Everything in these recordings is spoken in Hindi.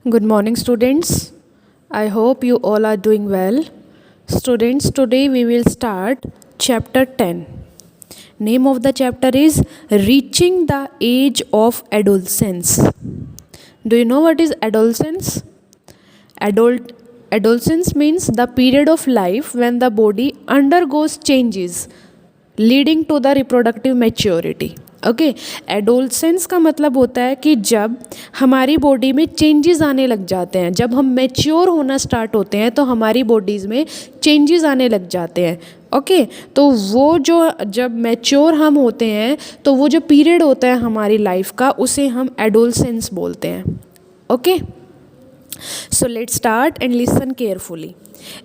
Good morning, students. I hope you all are doing well. Students, today we will start chapter 10. Name of the chapter is Reaching the Age of Adolescence. Do you know what is adolescence? Adolescence means the period of life when the body undergoes changes leading to the reproductive maturity. Okay adolescence का मतलब होता है कि जब हमारी बॉडी में चेंजेस आने लग जाते हैं, जब हम मैच्योर होना स्टार्ट होते हैं तो हमारी बॉडीज़ में चेंजेस आने लग जाते हैं. ओके तो वो जो जब मैच्योर हम होते हैं तो वो जो पीरियड होता है हमारी लाइफ का उसे हम एडोलसेंस बोलते हैं. Okay so let's start and listen carefully.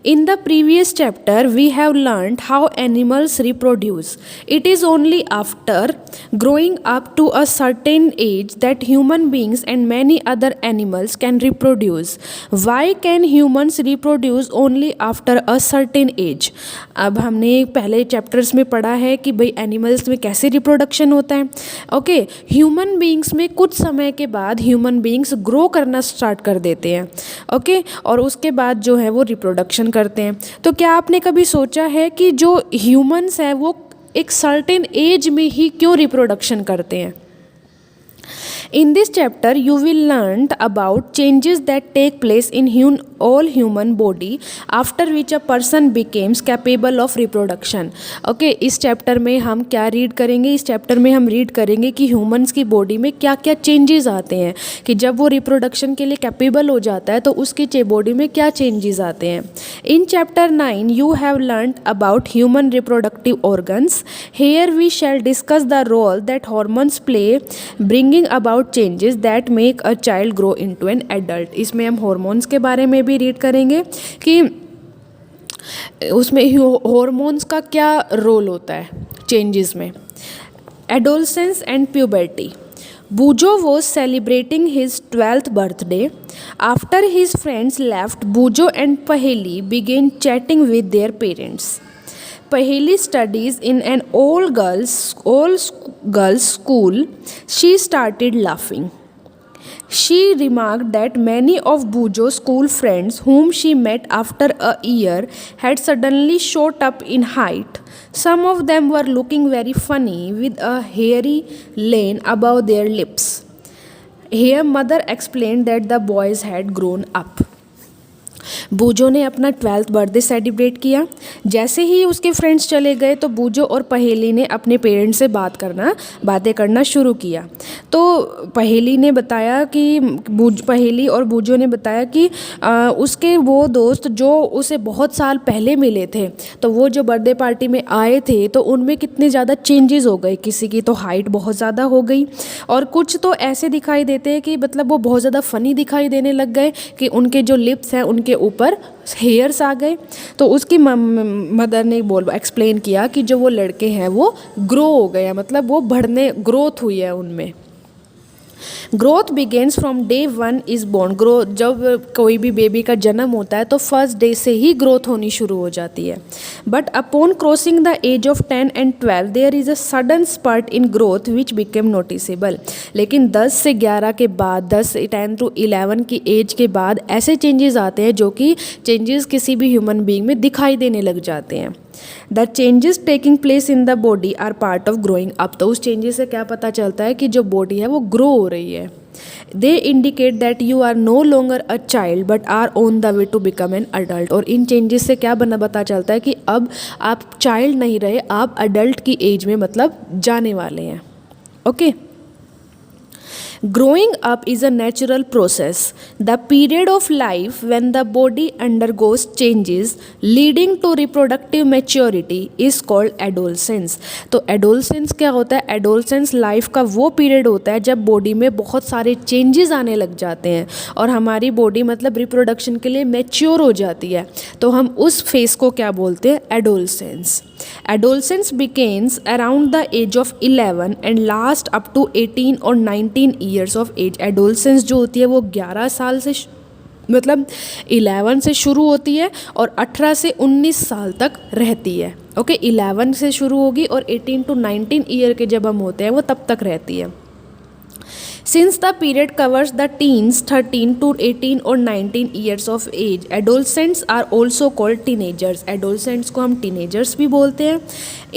In the previous chapter, we have learned how animals reproduce. It is only after growing up to a certain age that human beings and many other animals can reproduce. Why can humans reproduce only after a certain age? अब हमने पहले चैप्टर्स में पढ़ा है कि भाई एनिमल्स में कैसे रिप्रोडक्शन होता है. ओके ह्यूमन बींग्स में कुछ समय के बाद ह्यूमन बींग्स ग्रो करना स्टार्ट कर देते हैं. ओके और उसके बाद जो है वो रिप्रोडक्शन करते हैं. तो क्या आपने कभी सोचा है कि जो ह्यूमंस हैं वो एक सर्टेन एज में ही क्यों रिप्रोडक्शन करते हैं? In this chapter, you will learn about changes that take place in all human body after which a person becomes capable of reproduction. Okay, इस चैप्टर में हम क्या रीड करेंगे? इस चैप्टर में हम रीड करेंगे कि ह्यूमंस की बॉडी में क्या क्या चेंजेस आते हैं, कि जब वो रिप्रोडक्शन के लिए कैपेबल हो जाता है तो उसकी बॉडी में क्या चेंजेस आते हैं. In chapter 9 you have learned about human reproductive organs. Here we shall discuss the role that hormones play bringing about changes that make a child grow into an adult. इसमें हम हॉर्मोन्स के बारे में भी रीड करेंगे कि उसमें हॉर्मोन्स का क्या रोल होता है चेंजेस में. Adolescence and puberty. Bujo was celebrating his 12th birthday. After his friends left, Bujo and Paheli began chatting with their parents. Paheli studies in an all girls school. She started laughing. She remarked that many of Bujo's school friends whom she met after a year had suddenly shot up in height. Some of them were looking very funny with a hairy line above their lips. Here mother explained that the boys had grown up. बूजो ने अपना 12th बर्थडे सेलिब्रेट किया. जैसे ही उसके फ्रेंड्स चले गए तो बूजो और पहेली ने अपने पेरेंट्स से बातें करना शुरू किया. तो पहेली और बूजो ने बताया कि उसके वो दोस्त जो उसे बहुत साल पहले मिले थे तो वो जो बर्थडे पार्टी में आए थे तो उनमें कितने ज़्यादा चेंजेस हो गए. किसी की तो हाइट बहुत ज़्यादा हो गई और कुछ तो ऐसे दिखाई देते हैं कि मतलब वो बहुत ज़्यादा फ़नी दिखाई देने लग गए कि उनके जो लिप्स हैं उनके ऊपर हेयर्स आ गए. तो उसकी मदर ने एक्सप्लेन किया कि जो वो लड़के हैं वो ग्रो हो गए, मतलब वो ग्रोथ हुई है उनमें. Growth begins from day 1 is born. Growth जब कोई भी बेबी का जन्म होता है तो फर्स्ट डे से ही ग्रोथ होनी शुरू हो जाती है. But upon crossing the age of 10 and 12 there is a sudden spurt in growth which became noticeable. लेकिन 10 से 11 के बाद 10 to 11 की एज के बाद ऐसे चेंजेस आते हैं जो कि चेंजेस किसी भी ह्यूमन बीइंग में दिखाई देने लग जाते हैं. The changes taking place in the body are part of growing up. तो उस चेंजेस से क्या पता चलता है कि जो बॉडी है वो ग्रो हो रही है. They indicate that you are no longer a child but are on the way to become an adult. और इन चेंजेस से क्या पता चलता है कि अब आप चाइल्ड नहीं रहे, आप अडल्ट की एज में मतलब जाने वाले हैं. Okay Growing up is a natural process. The period of life when the body undergoes changes leading to reproductive maturity is called adolescence. तो adolescence क्या होता है? adolescence लाइफ का वो पीरियड होता है जब बॉडी में बहुत सारे चेंजेस आने लग जाते हैं और हमारी बॉडी मतलब रिप्रोडक्शन के लिए मैच्योर हो जाती है. तो हम उस फेस को क्या बोलते हैं? adolescence. Adolescence begins around the age of 11 and lasts up to 18 or 19 years of age. Adolescence जो होती है वो 11 साल से मतलब 11 से शुरू होती है और 18 से 19 साल तक रहती है. ओके 11 से शुरू होगी और 18 to 19 ईयर के जब हम होते हैं वो तब तक रहती है. Since the period covers the teens 13 to 18 or 19 years of age, adolescents are also called teenagers. Adolescents को हम teenagers भी बोलते हैं.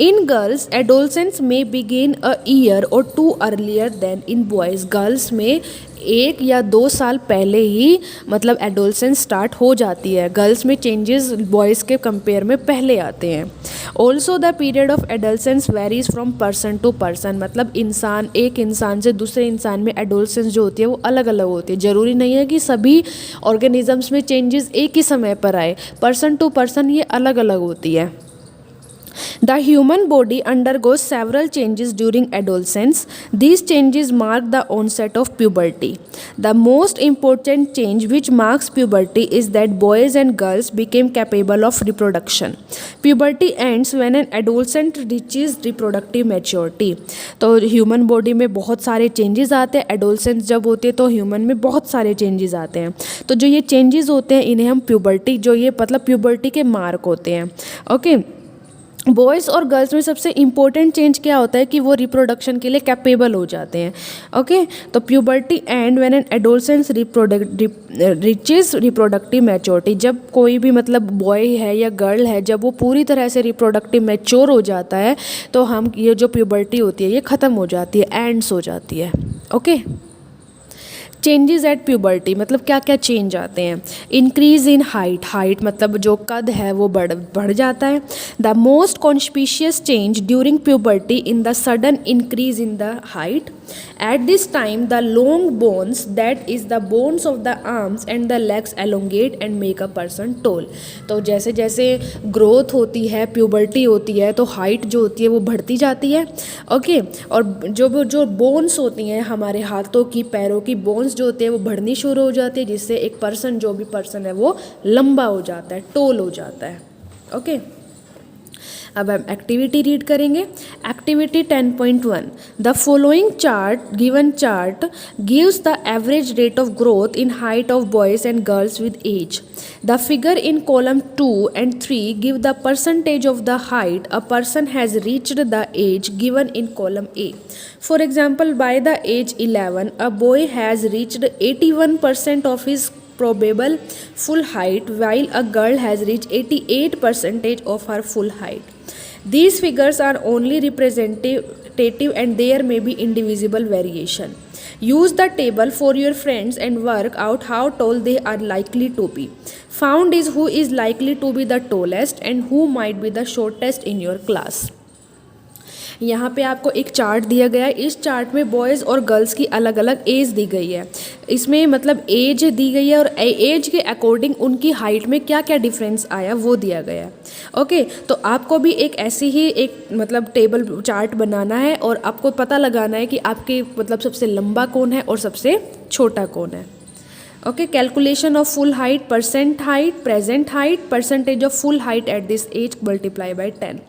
In girls, adolescence may begin a year or two earlier than in boys. Girls में 1 या 2 साल पहले ही मतलब एडोलसेंस स्टार्ट हो जाती है. गर्ल्स में चेंजेस बॉयज़ के कंपेयर में पहले आते हैं. Also the period of adolescence varies from person to person. मतलब एक इंसान से दूसरे इंसान में एडोलसेंस जो होती है वो अलग अलग होती है. ज़रूरी नहीं है कि सभी ऑर्गेनिजम्स में चेंजेस एक ही समय पर आए. पर्सन टू पर्सन ये अलग अलग होती है. The human body undergoes several changes during adolescence. These changes mark the onset of puberty. The most important change which marks puberty is that boys and girls became capable of reproduction. Puberty ends when an adolescent reaches reproductive maturity. तो ह्यूमन बॉडी में बहुत सारे चेंजेस आते हैं. एडोलसेंस जब होती है तो ह्यूमन में बहुत सारे चेंजेस आते हैं. तो जो ये चेंजेस होते हैं इन्हें हम प्यूबर्टी, जो ये मतलब प्यूबर्टी के मार्क होते हैं. ओके. बॉयज़ और गर्ल्स में सबसे इम्पोर्टेंट चेंज क्या होता है कि वो रिप्रोडक्शन के लिए कैपेबल हो जाते हैं. ओके. तो puberty and when an adolescence reaches reproductive maturity. जब कोई भी मतलब बॉय है या गर्ल है जब वो पूरी तरह से रिप्रोडक्टिव मैच्योर हो जाता है तो हम ये जो प्यूबर्टी होती है ये ख़त्म हो जाती है, एंड्स हो जाती है. ओके. चेंजेस एट प्यूबर्टी मतलब क्या क्या चेंज आते हैं. इंक्रीज इन हाइट मतलब जो कद है वो बढ़ जाता है. The most conspicuous change during puberty in the sudden increase in the height. At this time the long bones that is the bones of the arms and the legs elongate and make a person tall. तो जैसे जैसे ग्रोथ होती है, प्यूबर्टी होती है तो हाइट जो होती है वो बढ़ती जाती है. ओके. और जो बोन्स होती हैं हमारे हाथों की, पैरों की बोन्स जो होती है वो बढ़नी शुरू हो जाती है, जिससे एक पर्सन, जो भी पर्सन है वो लंबा हो जाता है, टोल हो जाता है. ओके. अब हम एक्टिविटी रीड करेंगे. Activity 10.1. The following given chart gives the average rate of growth in height of boys and girls with age. The figure in column 2 and 3 give the percentage of the height a person has reached the age given in column A. For example, by the age 11, a boy has reached 81% of his probable full height, while a girl has reached 88% of her full height. These figures are only representative and there may be indivisible variation. Use the table for your friends and work out how tall they are likely to be. Found is who is likely to be the tallest and who might be the shortest in your class. यहाँ पे आपको एक चार्ट दिया गया है. इस चार्ट में बॉयज़ और गर्ल्स की अलग अलग एज दी गई है. इसमें मतलब एज दी गई है और एज के अकॉर्डिंग उनकी हाइट में क्या क्या डिफरेंस आया वो दिया गया है. ओके. तो आपको भी एक ऐसी ही एक मतलब टेबल चार्ट बनाना है और आपको पता लगाना है कि आपके मतलब सबसे लंबा कौन है और सबसे छोटा कौन है. Okay. Calculation of full height, percent height, present height, percentage of full height at this age multiply by 10.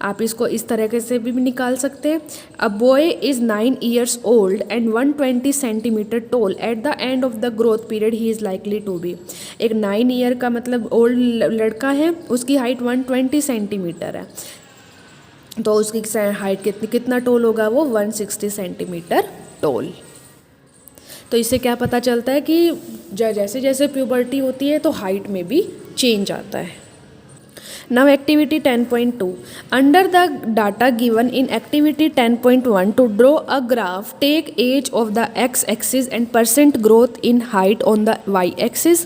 आप इसको इस तरीके से भी निकाल सकते हैं. A boy is 9 years old and 120 centimetre tall. At the end of the growth period he is likely to be. एक 9 year का मतलब ओल्ड लड़का है, उसकी हाइट 120 सेंटीमीटर है, तो उसकी हाइट कितना टॉल होगा, वो 160 सेंटीमीटर टॉल. तो इससे क्या पता चलता है कि जैसे जैसे प्यूबर्टी होती है तो हाइट में भी चेंज आता है. Now activity 10.2. Under the data given in activity 10.1, to draw a graph, take age of the x-axis and percent growth in height on the y-axis.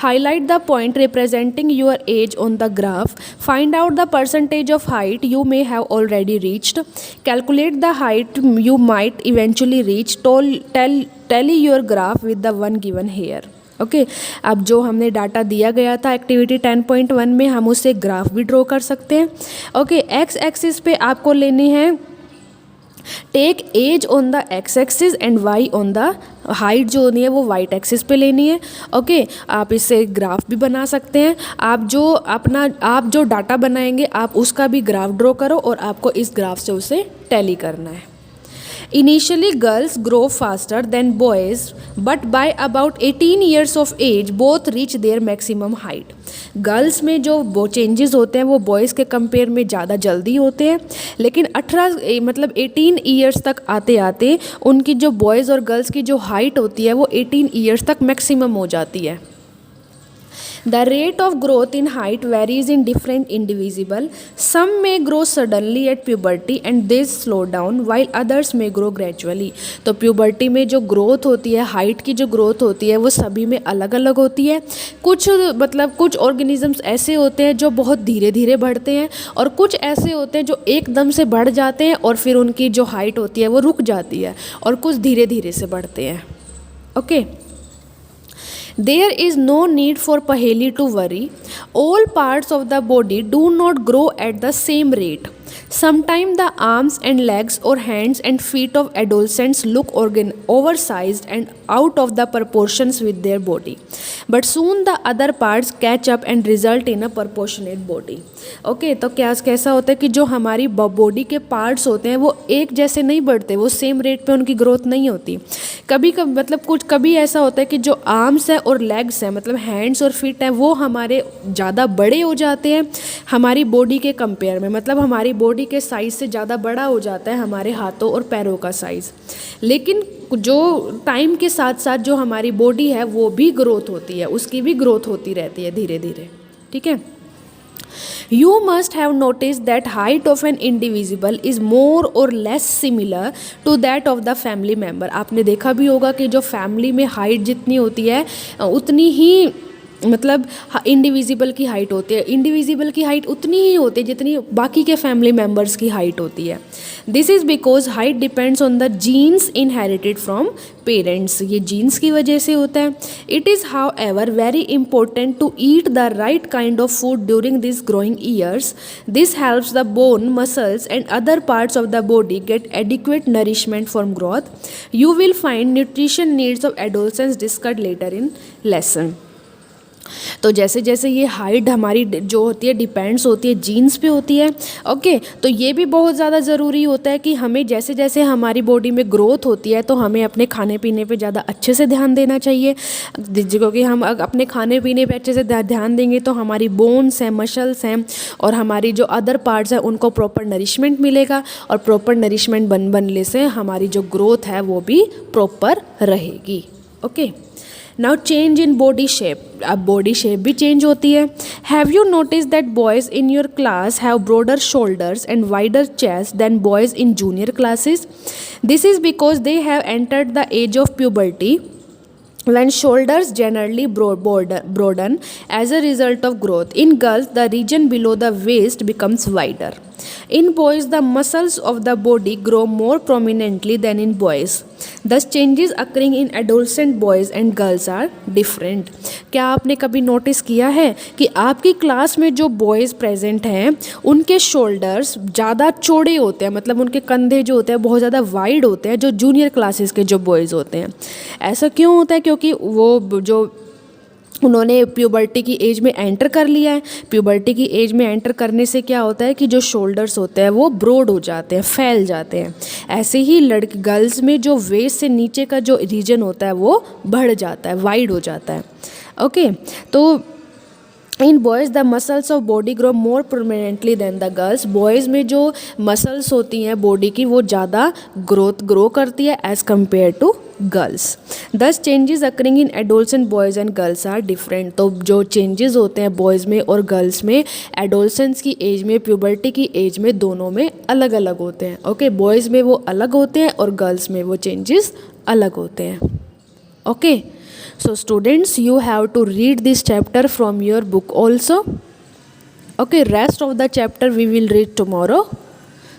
Highlight the point representing your age on the graph. Find out the percentage of height you may have already reached. Calculate the height you might eventually reach. Tally your graph with the one given here. Okay. अब जो हमने डाटा दिया गया था एक्टिविटी 10.1 में हम उससे ग्राफ भी ड्रॉ कर सकते हैं. ओके. एक्स एक्सिस पे आपको लेनी है take age on the x axis and y on the height जो होनी है वो वाइट एक्सिस पे लेनी है. ओके. आप इससे ग्राफ भी बना सकते हैं. आप जो डाटा बनाएंगे आप उसका भी ग्राफ ड्रॉ करो और आपको इस ग्राफ से उसे टैली करना है. Initially, girls grow faster than boys, but by about 18 years of age, both reach their maximum height. Girls में जो वो चेंजेस होते हैं वो बॉयज़ के कंपेयर में ज़्यादा जल्दी होते हैं, लेकिन 18 ईयर्स तक आते आते उनकी जो बॉयज़ और गर्ल्स की जो हाइट होती है वो 18 ईयर्स तक मैक्सिमम हो जाती है. The rate of growth in height varies in different individual. Some may grow suddenly at puberty and this slow down while others may grow gradually. तो puberty में जो growth होती है, height की जो growth होती है वो सभी में अलग अलग होती है. कुछ organisms ऐसे होते हैं जो बहुत धीरे धीरे बढ़ते हैं और कुछ ऐसे होते हैं जो एकदम से बढ़ जाते हैं और फिर उनकी जो height होती है वो रुक जाती है और कुछ धीरे धीरे से बढ़ते हैं. Okay. There is no need for Paheli to worry. All parts of the body do not grow at the same rate. Sometimes the arms and legs or hands and feet of adolescents look oversized and out of the proportions with their body. But soon the other parts catch up and result in a proportionate body. Okay. तो कैसा होता है कि जो हमारी बॉडी के पार्ट्स होते हैं वो एक जैसे नहीं बढ़ते, वो सेम रेट पे उनकी ग्रोथ नहीं होती. कभी ऐसा होता है कि जो आर्म्स है और लेग्स हैं, मतलब हैंड्स और फीट हैं, वो हमारे ज़्यादा बड़े हो जाते हैं हमारी बॉडी के कंपेयर में, मतलब हमारी बॉडी के साइज़ से ज़्यादा बड़ा हो जाता है हमारे हाथों और पैरों का साइज़. लेकिन जो टाइम के साथ साथ जो हमारी बॉडी है वो भी ग्रोथ होती है, उसकी भी ग्रोथ होती रहती है धीरे धीरे. ठीक है. You must have noticed that height of an individual is more or less similar to that of the family member. आपने देखा भी होगा कि जो फैमिली में हाइट जितनी होती है उतनी ही मतलब इंडिविजिबल की हाइट होती है. इंडिविजिबल की हाइट उतनी ही होती है जितनी बाकी के फैमिली मेम्बर्स की हाइट होती है. This is because height depends on the genes inherited from parents. ये जीन्स की वजह से होता है. It is however very important to eat the right kind of food during this growing years. This helps the bone, muscles and other parts of the body get adequate nourishment from growth. You will find nutrition needs of adolescence discussed later in lesson. तो जैसे जैसे ये हाइट हमारी जो होती है डिपेंड्स होती है जीन्स पे होती है. ओके. तो ये भी बहुत ज़्यादा ज़रूरी होता है कि हमें जैसे जैसे हमारी बॉडी में ग्रोथ होती है तो हमें अपने खाने पीने पे ज़्यादा अच्छे से ध्यान देना चाहिए, क्योंकि हम अपने खाने पीने पे अच्छे से ध्यान देंगे तो हमारी बोन्स हैं, मसल्स हैं और हमारी जो अदर पार्ट्स हैं उनको प्रॉपर नरिशमेंट मिलेगा और प्रॉपर नरिशमेंट बनने से हमारी जो ग्रोथ है वो भी प्रॉपर रहेगी. Okay. Now change in body shape. अब बॉडी शेप भी चेंज होती है. Have you notice that boys in your class have broader shoulders and wider chest than boys in junior classes. This is because they have entered the age of puberty when shoulders generally broaden as a result of growth. In girls, the region below the waist becomes wider. In boys, the muscles of the body grow more prominently than in boys. Thus, changes occurring in adolescent boys and girls are different. क्या आपने कभी नोटिस किया है कि आपकी क्लास में जो बॉयज़ प्रेजेंट हैं उनके शोल्डर्स ज़्यादा चौड़े होते हैं, मतलब उनके कंधे जो होते हैं बहुत ज़्यादा वाइड होते हैं जो जूनियर क्लासेस के जो बॉयज़ होते हैं. ऐसा क्यों होता है? क्योंकि वो जो उन्होंने प्यूबर्टी की एज में एंटर कर लिया है. प्यूबर्टी की एज में एंटर करने से क्या होता है कि जो शोल्डर्स होते हैं वो ब्रॉड हो जाते हैं, फैल जाते हैं. ऐसे ही गर्ल्स में जो वेस्ट से नीचे का जो रीजन होता है वो बढ़ जाता है, वाइड हो जाता है. ओके. तो in boys the muscles of body grow more permanently than the girls. Boys में जो मसल्स होती हैं बॉडी की वो ज़्यादा ग्रो करती है as compare to girls. These changes occurring in adolescent boys and girls are different. तो जो चेंजेस होते हैं बॉयज़ में और गर्ल्स में एडोलसेंस की एज में, प्यूबर्टी की एज में, दोनों में अलग अलग होते हैं. ओके. बॉयज़ में वो अलग होते हैं और गर्ल्स में वो चेंजेस अलग होते हैं. Okay. So students, you have to read this chapter from your book also. Okay, rest of the chapter we will read tomorrow.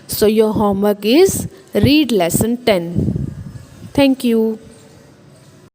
So your homework is read lesson 10. Thank you.